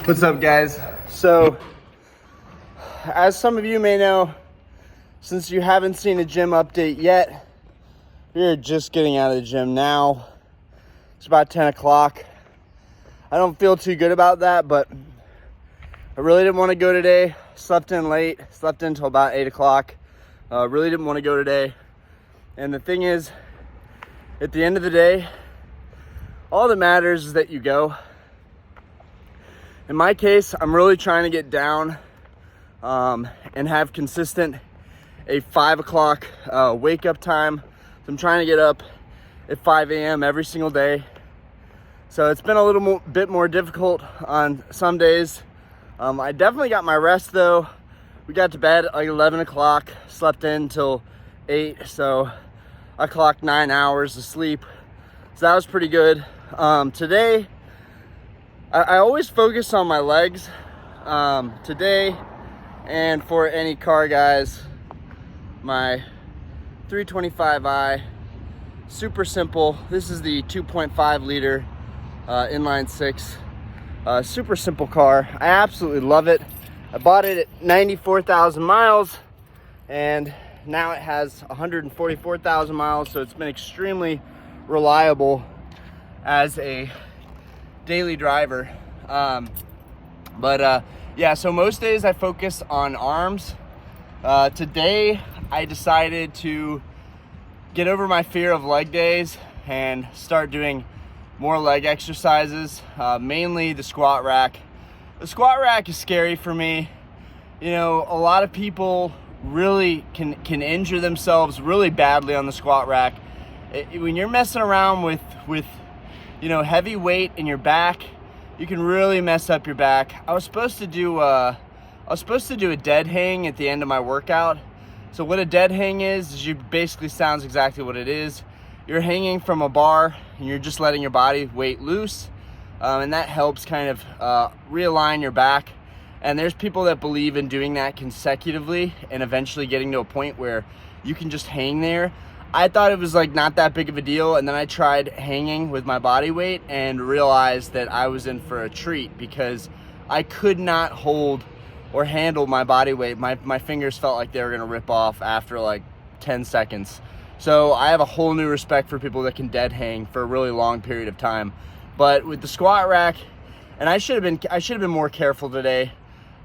What's up, guys? So, as some of you may know, since you haven't seen a gym update yet, we're just getting out of the gym now. It's about 10 o'clock. I don't feel too good about that, but I really didn't want to go today. Slept in late, slept in until about 8 o'clock. Really didn't want to go today. And the thing is, at the end of the day, all that matters is that you go. In my case, I'm really trying to get down and have consistent a 5 o'clock wake up time. So I'm trying to get up at 5 a.m. every single day. So it's been a little bit more difficult on some days. I definitely got my rest though. We got to bed at like 11 o'clock, slept in till 8. So I clocked 9 hours of sleep. So that was pretty good. Today, I always focus on my legs. Today, and for any car guys, my 325i, super simple. This is the 2.5 liter inline six, super simple car. I absolutely love it. I bought it at 94,000 miles and now it has 144,000 miles. So it's been extremely reliable as a daily driver. Yeah, so most days I focus on arms. Today I decided to get over my fear of leg days and start doing more leg exercises, mainly the squat rack. The squat rack is scary for me. You know, a lot of people really can injure themselves really badly on the squat rack. When you're messing around with you know, heavy weight in your back, you can really mess up your back. I was supposed to do a dead hang at the end of my workout. So what a dead hang is you basically sounds exactly what it is. You're hanging from a bar and you're just letting your body weight loose, and that helps kind of realign your back. And there's people that believe in doing that consecutively and eventually getting to a point where you can just hang there. I thought it was like not that big of a deal, and then I tried hanging with my body weight and realized that I was in for a treat because I could not hold or handle my body weight. My fingers felt like they were gonna rip off after like 10 seconds. So I have a whole new respect for people that can dead hang for a really long period of time. But with the squat rack, and I should have been more careful today.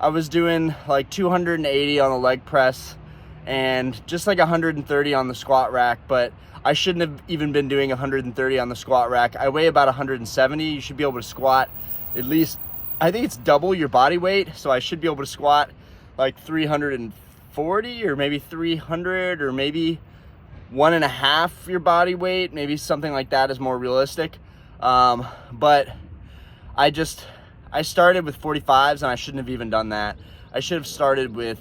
I was doing like 280 on the leg press and just like 130 on the squat rack, but I shouldn't have even been doing 130 on the squat rack. I weigh about 170. You should be able to squat at least, I think it's double your body weight. So I should be able to squat like 340 or maybe 300 or maybe 1.5 your body weight. Maybe something like that is more realistic. But I started with 45s and I shouldn't have even done that. I should have started with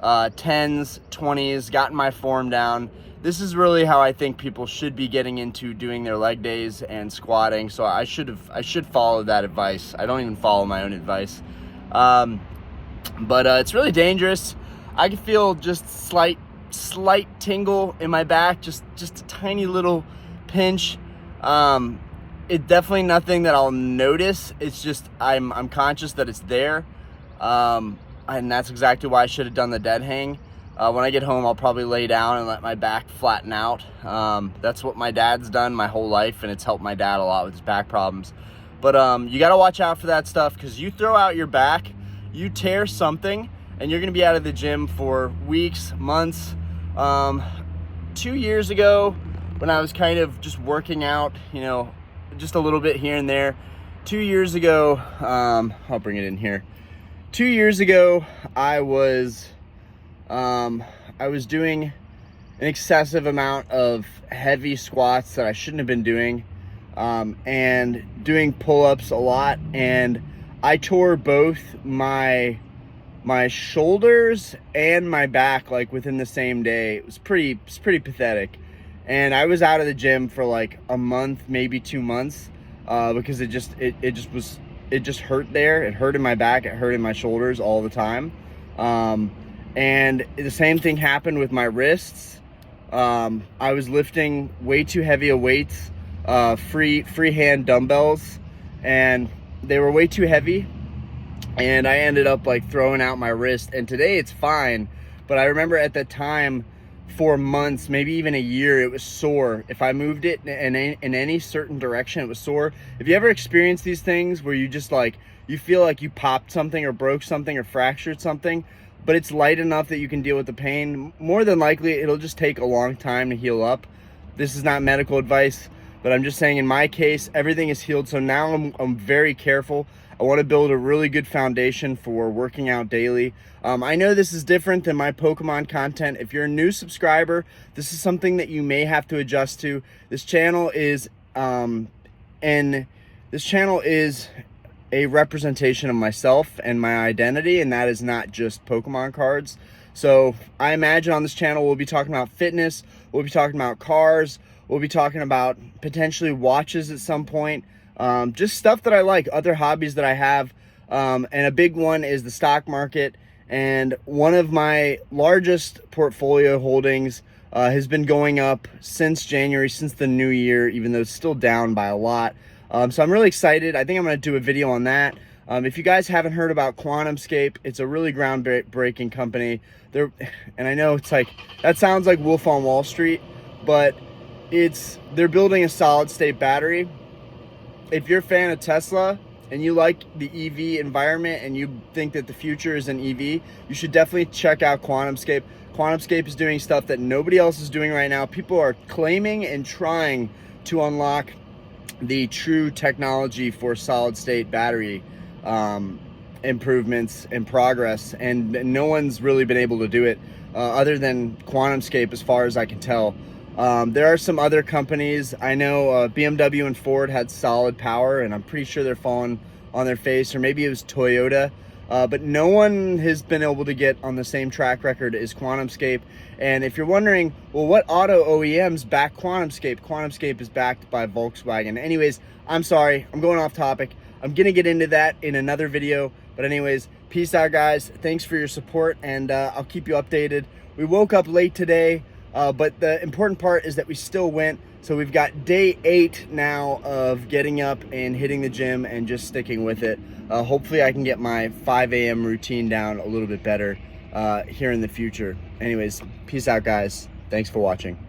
10s, 20s, gotten my form down. This is really how I think people should be getting into doing their leg days and squatting. So I should follow that advice. I don't even follow my own advice. But it's really dangerous. I can feel just slight tingle in my back, just a tiny little pinch. It's definitely nothing that I'll notice. It's just I'm conscious that it's there. And that's exactly why I should have done the dead hang. When I get home, I'll probably lay down and let my back flatten out. That's what my dad's done my whole life, and it's helped my dad a lot with his back problems. But you got to watch out for that stuff, because you throw out your back, you tear something, and you're going to be out of the gym for weeks, months. 2 years ago, when I was kind of just working out, you know, just a little bit here and there. 2 years ago, I'll bring it in here. 2 years ago, I was doing an excessive amount of heavy squats that I shouldn't have been doing, and doing pull-ups a lot, and I tore both my shoulders and my back like within the same day. It's pretty pathetic. And I was out of the gym for like a month, maybe 2 months, because it just hurt there. It hurt in my back, it hurt in my shoulders all the time. And the same thing happened with my wrists. I was lifting way too heavy of weights, freehand dumbbells, and they were way too heavy. and I ended up like throwing out my wrist, and today it's fine. But I remember at the time, for months, maybe even a year, it was sore. If I moved it in any certain direction, it was sore. If you ever experienced these things where you just like, you feel like you popped something or broke something or fractured something, but it's light enough that you can deal with the pain, more than likely it'll just take a long time to heal up. This is not medical advice, but I'm just saying in my case, everything is healed. So now I'm very careful. I want to build a really good foundation for working out daily. I know this is different than my Pokemon content. If you're a new subscriber, this is something that you may have to adjust to. This channel is a representation of myself and my identity, and that is not just Pokemon cards. So I imagine on this channel we'll be talking about fitness, we'll be talking about cars, we'll be talking about potentially watches at some point. Just stuff that I like, other hobbies that I have, and a big one is the stock market. And one of my largest portfolio holdings has been going up since January, since the new year, even though it's still down by a lot. So I'm really excited. I think I'm going to do a video on that. If you guys haven't heard about QuantumScape, it's a really groundbreaking company. And I know it's like, that sounds like Wolf on Wall Street, but they're building a solid state battery. If you're a fan of Tesla and you like the EV environment and you think that the future is an EV, you should definitely check out QuantumScape. QuantumScape is doing stuff that nobody else is doing right now. People are claiming and trying to unlock the true technology for solid state battery improvements and progress, and no one's really been able to do it other than QuantumScape as far as I can tell. There are some other companies. I know BMW and Ford had solid power, and I'm pretty sure they're falling on their face, or maybe it was Toyota. But no one has been able to get on the same track record as QuantumScape. And if you're wondering, well, what auto OEMs back QuantumScape? QuantumScape is backed by Volkswagen. Anyways, I'm sorry, I'm going off topic. I'm gonna get into that in another video. But anyways, peace out, guys. Thanks for your support, and I'll keep you updated. We woke up late today. But the important part is that we still went. So we've got day 8 now of getting up and hitting the gym and just sticking with it. Hopefully I can get my 5 a.m. routine down a little bit better here in the future. Anyways, peace out, guys. Thanks for watching.